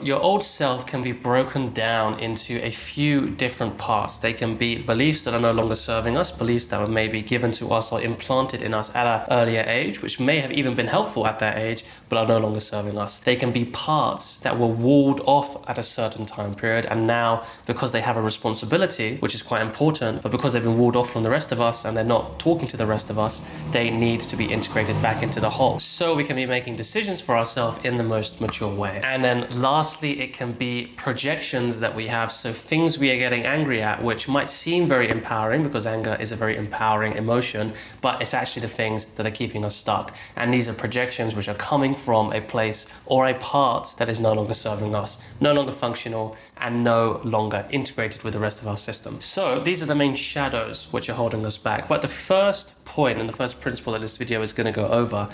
Your old self can be broken down into a few different parts. They can be beliefs that are no longer serving us, beliefs that were maybe given to us or implanted in us at an earlier age, which may have even been helpful at that age, but are no longer serving us. They can be parts that were walled off at a certain time period, and now, because they have a responsibility, which is quite important, but because they've been walled off from the rest of us and they're not talking to the rest of us, they need to be integrated back into the whole. So we can be making decisions for ourselves in the most mature way. And then lastly, it can be projections that we have, so things we are getting angry at, which might seem very empowering because anger is a very empowering emotion, but it's actually the things that are keeping us stuck. And these are projections which are coming from a place or a part that is no longer serving us, no longer functional, and no longer integrated with the rest of our system. So these are the main shadows which are holding us back. But the first point and the first principle that this video is going to go over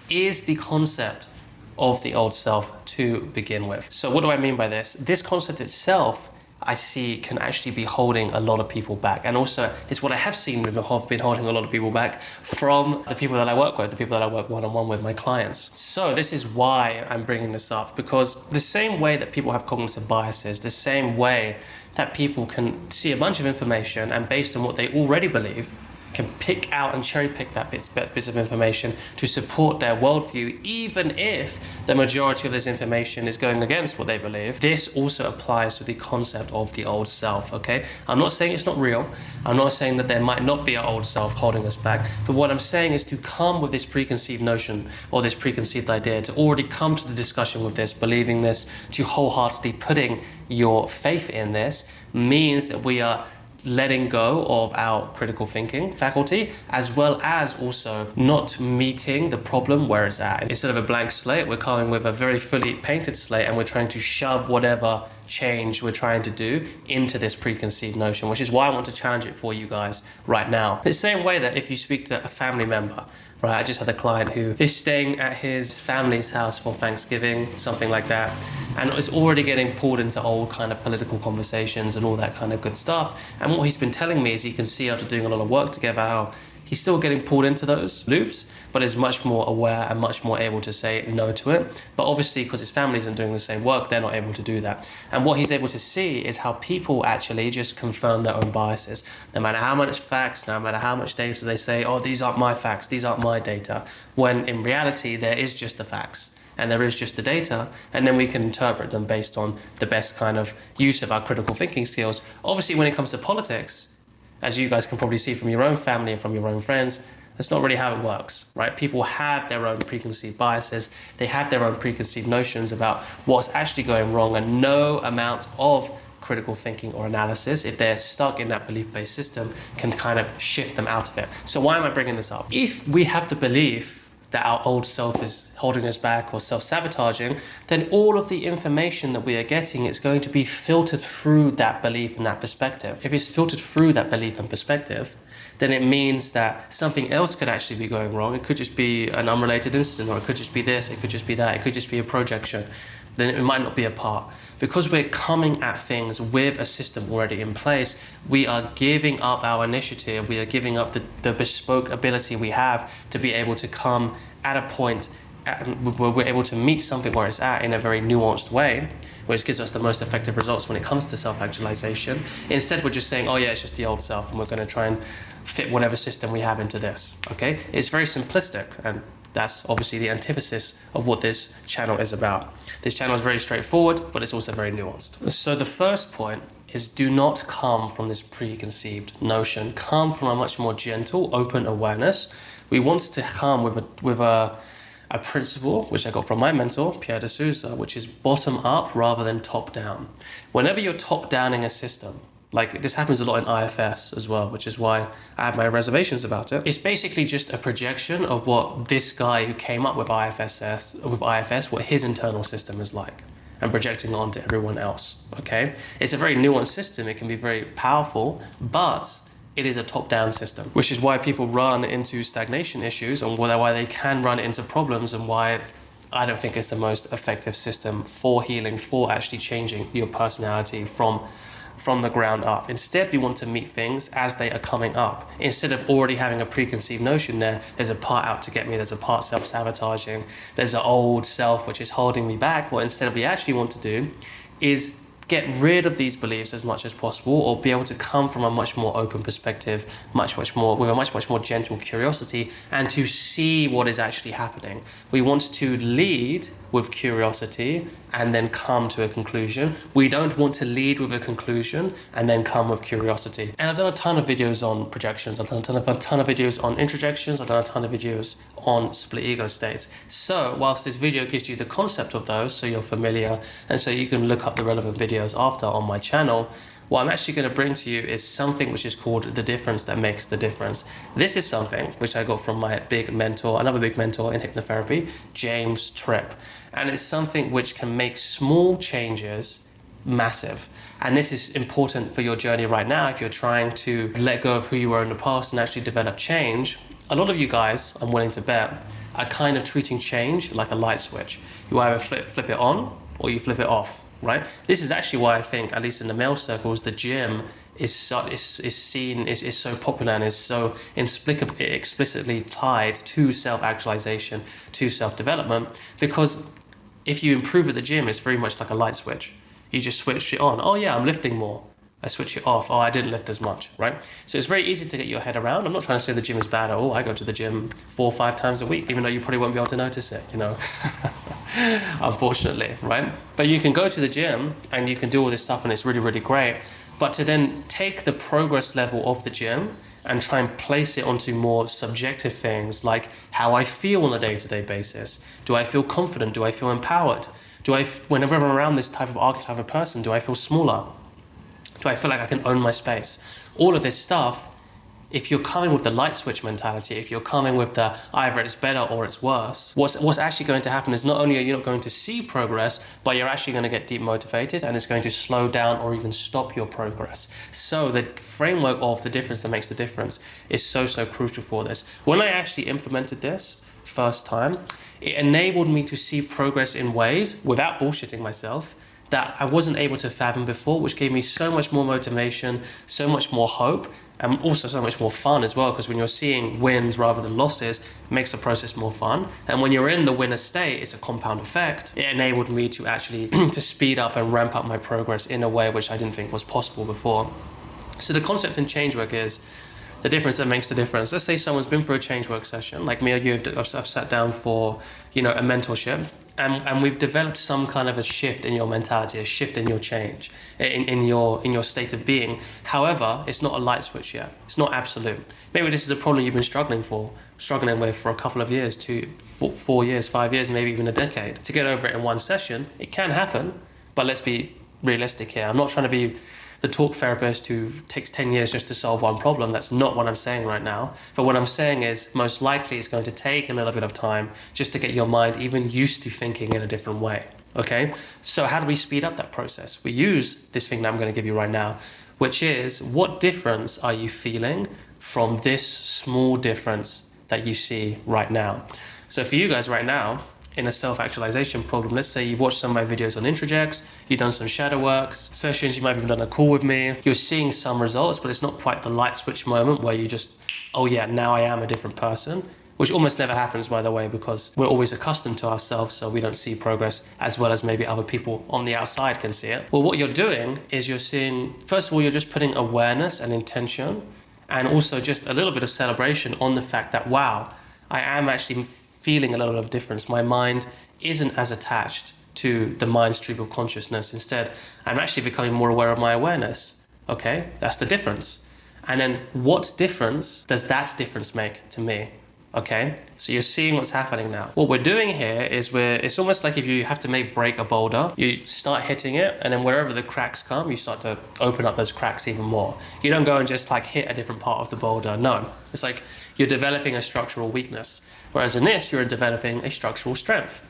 is the concept of the old self to begin with. So what do I mean by this? This concept itself, I see, can actually be holding a lot of people back. And also, it's what I have seen been holding a lot of people back from the people that I work with, the people that I work one-on-one with, my clients. So this is why I'm bringing this up, because the same way that people have cognitive biases, the same way that people can see a bunch of information and based on what they already believe, can pick out and cherry pick that bits of information to support their worldview, even if the majority of this information is going against what they believe. This also applies to the concept of the old self, okay? I'm not saying it's not real. I'm not saying that there might not be an old self holding us back, but what I'm saying is to come with this preconceived notion or this preconceived idea, to already come to the discussion with this, believing this, to wholeheartedly putting your faith in this, means that we are letting go of our critical thinking faculty, as well as also not meeting the problem where it's at. Instead of a blank slate, we're coming with a very fully painted slate and we're trying to shove whatever change we're trying to do into this preconceived notion, which is why I want to challenge it for you guys right now. The same way that if you speak to a family member, right? I just had a client who is staying at his family's house for Thanksgiving, something like that, and is already getting pulled into old kind of political conversations and all that kind of good stuff. And what he's been telling me is he can see after doing a lot of work together how he's still getting pulled into those loops, but is much more aware and much more able to say no to it. But obviously, because his family isn't doing the same work, they're not able to do that. And what he's able to see is how people actually just confirm their own biases. No matter how much facts, no matter how much data they say, oh, these aren't my facts, these aren't my data. When in reality, there is just the facts and there is just the data, and then we can interpret them based on the best kind of use of our critical thinking skills. Obviously, when it comes to politics, as you guys can probably see from your own family and from your own friends, that's not really how it works, right? People have their own preconceived biases. They have their own preconceived notions about what's actually going wrong, and no amount of critical thinking or analysis, if they're stuck in that belief-based system, can kind of shift them out of it. So why am I bringing this up? If we have the belief that our old self is holding us back or self-sabotaging, then all of the information that we are getting is going to be filtered through that belief and that perspective. If it's filtered through that belief and perspective, then it means that something else could actually be going wrong. It could just be an unrelated incident, or it could just be this, it could just be that, it could just be a projection. Then it might not be a part. Because we're coming at things with a system already in place, we are giving up our initiative, we are giving up the bespoke ability we have to be able to come at a point where we're able to meet something where it's at in a very nuanced way, which gives us the most effective results when it comes to self-actualization. Instead, we're just saying, oh yeah, it's just the old self, and we're going to try and fit whatever system we have into this, okay? It's very simplistic, and that's obviously the antithesis of what this channel is about. This channel is very straightforward, but it's also very nuanced. So the first point is, do not come from this preconceived notion. Come from a much more gentle, open awareness. We want to come with a principle, which I got from my mentor, Pierre de Souza, which is bottom up rather than top down. Whenever you're top downing a system, like this happens a lot in IFS as well, which is why I have my reservations about it. It's basically just a projection of what this guy who came up with IFS, what his internal system is like, and projecting it onto everyone else, okay? It's a very nuanced system. It can be very powerful, but it is a top-down system, which is why people run into stagnation issues and why they can run into problems, and why I don't think it's the most effective system for healing, for actually changing your personality from from the ground up. Instead, we want to meet things as they are coming up. Instead of already having a preconceived notion there's a part out to get me, there's a part self-sabotaging, there's an old self which is holding me back. What instead we actually want to do is get rid of these beliefs as much as possible, or be able to come from a much more open perspective, much more with a much more gentle curiosity, and to see what is actually happening. We want to lead with curiosity and then come to a conclusion. We don't want to lead with a conclusion and then come with curiosity. And I've done a ton of videos on projections, I've done a ton of videos on introjections, I've done a ton of videos on split ego states. So whilst this video gives you the concept of those, so you're familiar, and so you can look up the relevant videos after on my channel, what I'm actually going to bring to you is something which is called the difference that makes the difference. This is something which I got from my big mentor, another big mentor in hypnotherapy, James Tripp. And it's something which can make small changes massive. And this is important for your journey right now. If you're trying to let go of who you were in the past and actually develop change, a lot of you guys, I'm willing to bet, are kind of treating change like a light switch. You either flip it on or you flip it off. Right? This is actually why I think, at least in the male circles, the gym is so popular and is so explicitly tied to self-actualization, to self-development, because if you improve at the gym, it's very much like a light switch. You just switch it on. Oh yeah, I'm lifting more. I switch it off. Oh, I didn't lift as much, right? So it's very easy to get your head around. I'm not trying to say the gym is bad at all. I go to the gym 4 or 5 times a week, even though you probably won't be able to notice it, you know, unfortunately, right? But you can go to the gym and you can do all this stuff and it's really, really great. But to then take the progress level of the gym and try and place it onto more subjective things like how I feel on a day-to-day basis. Do I feel confident? Do I feel empowered? Whenever I'm around this type of archetype of person, do I feel smaller? Do I feel like I can own my space? All of this stuff, if you're coming with the light switch mentality, if you're coming with the either it's better or it's worse, what's actually going to happen is not only are you not going to see progress, but you're actually going to get demotivated and it's going to slow down or even stop your progress. So the framework of the difference that makes the difference is so crucial for this. When I actually implemented this first time, it enabled me to see progress in ways, without bullshitting myself, that I wasn't able to fathom before, which gave me so much more motivation, so much more hope, and also so much more fun as well, because when you're seeing wins rather than losses, it makes the process more fun. And when you're in the winner state, it's a compound effect. It enabled me to actually to speed up and ramp up my progress in a way which I didn't think was possible before. So the concept in change work is the difference that makes the difference. Let's say someone's been through a change work session, like me or you, I've sat down for, a mentorship, and we've developed some kind of a shift in your mentality, a shift in your change, in your state of being. However, it's not a light switch yet. It's not absolute. Maybe this is a problem you've been struggling with for a couple of years, 4 years, 5 years, maybe even a decade. To get over it in one session, it can happen, but let's be realistic here. I'm not trying to be the talk therapist who takes 10 years just to solve one problem. That's not what I'm saying right now. But what I'm saying is most likely it's going to take a little bit of time just to get your mind even used to thinking in a different way. Okay? So how do we speed up that process? We use this thing that I'm going to give you right now, which is, what difference are you feeling from this small difference that you see right now? So for you guys right now, in a self-actualization problem, let's say you've watched some of my videos on introjects, you've done some shadow works, sessions, you might have even done a call with me, you're seeing some results, but it's not quite the light switch moment where you just, oh yeah, now I am a different person, which almost never happens, by the way, because we're always accustomed to ourselves, so we don't see progress as well as maybe other people on the outside can see it. Well, what you're doing is you're seeing, first of all, you're just putting awareness and intention, and also just a little bit of celebration on the fact that, wow, I am actually feeling a little bit of difference. My mind isn't as attached to the mind stream of consciousness. Instead, I'm actually becoming more aware of my awareness. Okay, that's the difference. And then what difference does that difference make to me? Okay, so you're seeing what's happening now. What we're doing here is it's almost like if you have to break a boulder, you start hitting it, and then wherever the cracks come, you start to open up those cracks even more. You don't go and just hit a different part of the boulder. No, it's like you're developing a structural weakness. Whereas in this, you're developing a structural strength.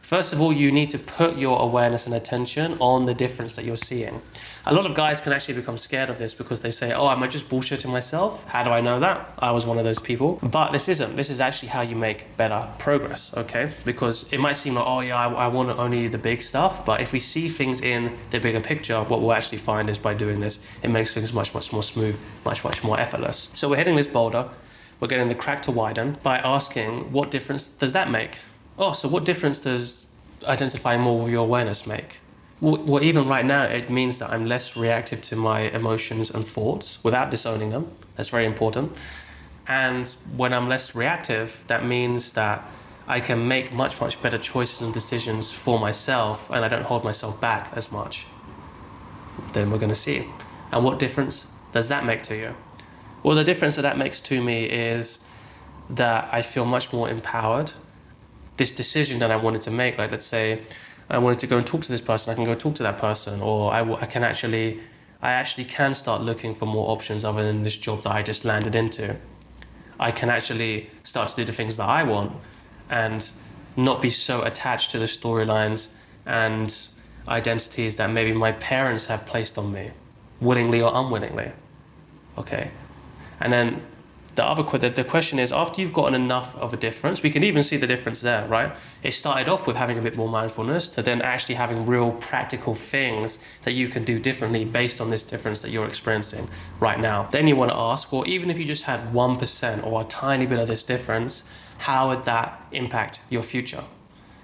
First of all, you need to put your awareness and attention on the difference that you're seeing. A lot of guys can actually become scared of this because they say, oh, am I just bullshitting myself? How do I know that? I was one of those people. But this isn't. This is actually how you make better progress, okay? Because it might seem like, oh yeah, I want only the big stuff. But if we see things in the bigger picture, what we'll actually find is by doing this, it makes things much more smooth, much more effortless. So we're hitting this boulder. We're getting the crack to widen by asking, what difference does that make? Oh, so what difference does identifying more with your awareness make? Well, even right now, it means that I'm less reactive to my emotions and thoughts without disowning them. That's very important. And when I'm less reactive, that means that I can make much better choices and decisions for myself, and I don't hold myself back as much. Then we're going to see. And what difference does that make to you? Well, the difference that makes to me is that I feel much more empowered. This decision that I wanted to make, like let's say I wanted to go and talk to this person, I can go talk to that person, or I actually can start looking for more options other than this job that I just landed into. I can actually start to do the things that I want and not be so attached to the storylines and identities that maybe my parents have placed on me, willingly or unwillingly. Okay, and then the question is, after you've gotten enough of a difference, we can even see the difference there, right? It started off with having a bit more mindfulness to then actually having real practical things that you can do differently based on this difference that you're experiencing right now. Then you want to ask, well, even if you just had 1% or a tiny bit of this difference, how would that impact your future?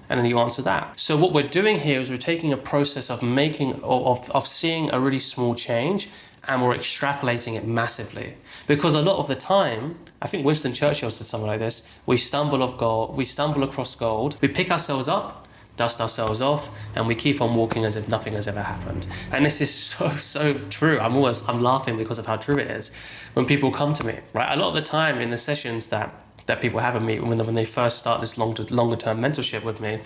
And then you answer that. So what we're doing here is we're taking a process of seeing a really small change, and we're extrapolating it massively. Because a lot of the time, I think Winston Churchill said something like this, we stumble across gold, we pick ourselves up, dust ourselves off, and we keep on walking as if nothing has ever happened. And this is so true. I'm laughing because of how true it is. When people come to me, right? A lot of the time in the sessions that people have with me when they first start this longer term mentorship with me,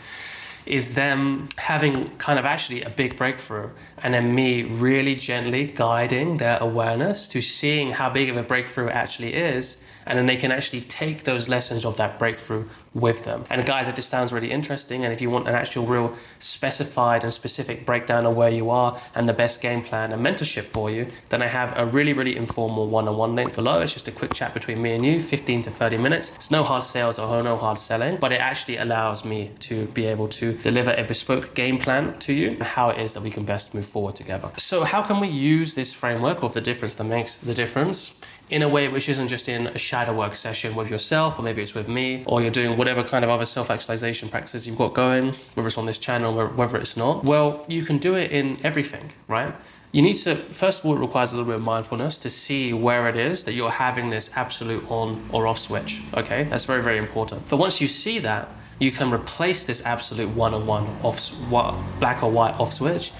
is them having kind of actually a big breakthrough, and then me really gently guiding their awareness to seeing how big of a breakthrough it actually is, and then they can actually take those lessons of that breakthrough with them. And guys, if this sounds really interesting, and if you want an actual real specified and specific breakdown of where you are and the best game plan and mentorship for you, then I have a really informal one-on-one link below. It's just a quick chat between me and you, 15 to 30 minutes. It's no hard sales or no hard selling, but it actually allows me to be able to deliver a bespoke game plan to you and how it is that we can best move forward together. So how can we use this framework of the difference that makes the difference in a way which isn't just in a shadow work session with yourself, or maybe it's with me, or you're doing whatever kind of other self-actualization practices you've got going, whether it's on this channel or whether it's not? Well, you can do it in everything, right? You need to, first of all, it requires a little bit of mindfulness to see where it is that you're having this absolute on or off switch, okay? That's very important. But once you see that, you can replace this absolute one-on-one off, black or white off switch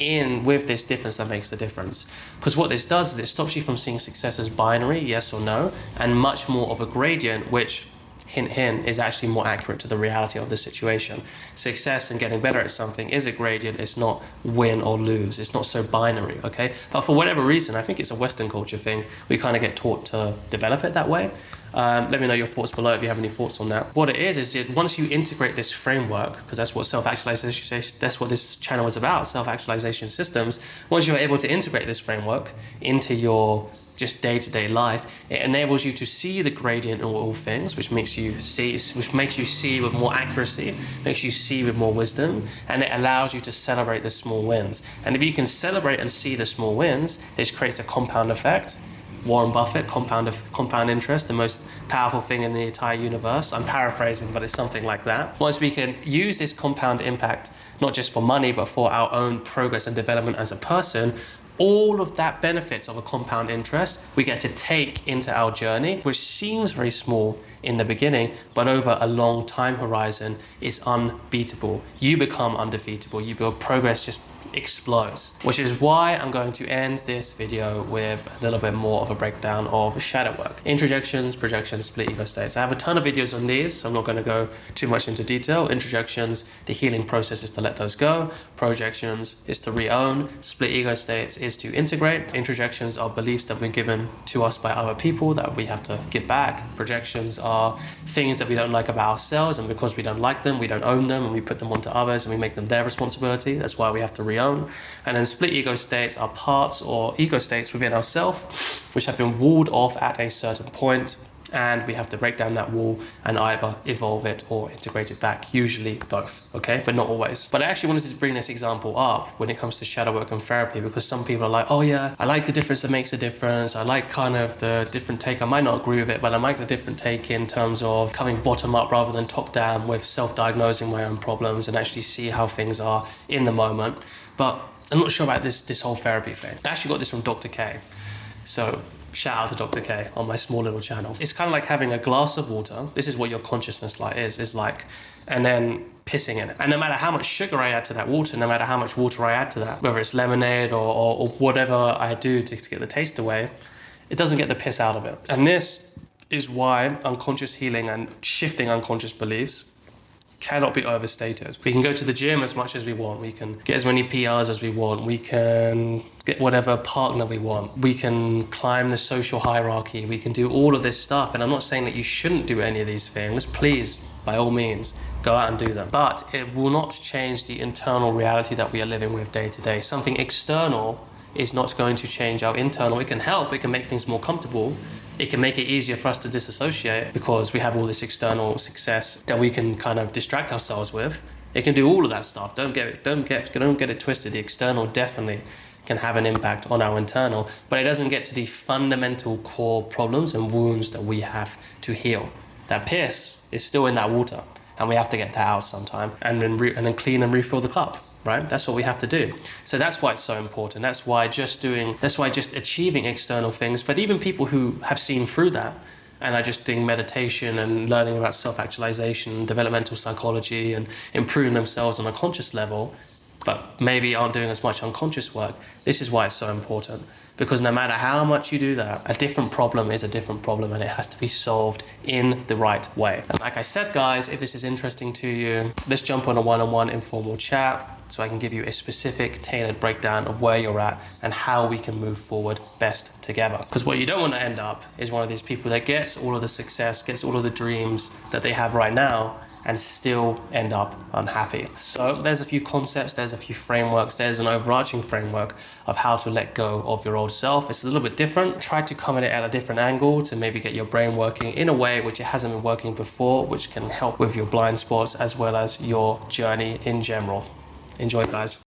with this difference that makes the difference. Because what this does is it stops you from seeing success as binary, yes or no, and much more of a gradient, which, hint, is actually more accurate to the reality of the situation. Success and getting better at something is a gradient. It's not win or lose. It's not so binary, okay? But for whatever reason, I think it's a Western culture thing, we kind of get taught to develop it that way. Let me know your thoughts below if you have any thoughts on that. What it is once you integrate this framework, because that's what self-actualization, that's what this channel is about, self-actualization systems. Once you're able to integrate this framework into your just day-to-day life, it enables you to see the gradient in all things, which makes you see with more accuracy, makes you see with more wisdom, and it allows you to celebrate the small wins. And if you can celebrate and see the small wins, this creates a compound effect. Warren Buffett, compound interest, the most powerful thing in the entire universe. I'm paraphrasing, but it's something like that. Once we can use this compound impact, not just for money, but for our own progress and development as a person, all of that benefits of a compound interest we get to take into our journey, which seems very small in the beginning, but over a long time horizon is unbeatable. You become undefeatable. You build progress just explodes. Which is why I'm going to end this video with a little bit more of a breakdown of shadow work. Introjections, projections, split ego states. I have a ton of videos on these, so I'm not going to go too much into detail. Introjections, the healing process is to let those go. Projections is to re-own. Split ego states is to integrate. Introjections are beliefs that were given to us by other people that we have to give back. Projections are things that we don't like about ourselves, and because we don't like them, we don't own them, and we put them onto others and we make them their responsibility. That's why we have to re-own. And then split ego states are parts or ego states within ourselves which have been walled off at a certain point, and we have to break down that wall and either evolve it or integrate it back, usually both, okay? But not always. But I actually wanted to bring this example up when it comes to shadow work and therapy, because some people are like, oh yeah, I like the difference that makes a difference. I like kind of the different take. I might not agree with it, but I like the different take in terms of coming bottom up rather than top down with self-diagnosing my own problems and actually see how things are in the moment. But I'm not sure about this whole therapy thing. I actually got this from Dr. K. So shout out to Dr. K on my small little channel. It's kind of like having a glass of water. This is what your consciousness is like, and then pissing in it. And no matter how much sugar I add to that water, no matter how much water I add to that, whether it's lemonade or whatever I do to get the taste away, it doesn't get the piss out of it. And this is why unconscious healing and shifting unconscious beliefs cannot be overstated. We can go to the gym as much as we want. We can get as many PRs as we want. We can get whatever partner we want. We can climb the social hierarchy. We can do all of this stuff. And I'm not saying that you shouldn't do any of these things. Please, by all means, go out and do them. But it will not change the internal reality that we are living with day to day. Something external is not going to change our internal. It can help. It can make things more comfortable. It can make it easier for us to disassociate because we have all this external success that we can kind of distract ourselves with. It can do all of that stuff. Don't get it twisted. The external definitely can have an impact on our internal, but it doesn't get to the fundamental core problems and wounds that we have to heal. That piss is still in that water, and we have to get that out sometime, and then clean and refill the cup. Right? That's what we have to do. So that's why it's so important. That's why just achieving external things, but even people who have seen through that and are just doing meditation and learning about self-actualization, developmental psychology, and improving themselves on a conscious level, but maybe aren't doing as much unconscious work. This is why it's so important. Because no matter how much you do that, a different problem is a different problem, and it has to be solved in the right way. And like I said, guys, if this is interesting to you, let's jump on a one-on-one informal chat so I can give you a specific tailored breakdown of where you're at and how we can move forward best together. Because what you don't want to end up is one of these people that gets all of the success, gets all of the dreams that they have right now, and still end up unhappy. So there's a few concepts, there's a few frameworks, there's an overarching framework of how to let go of your old self. It's a little bit different. Try to come at it at a different angle to maybe get your brain working in a way which it hasn't been working before, which can help with your blind spots as well as your journey in general. Enjoy, guys.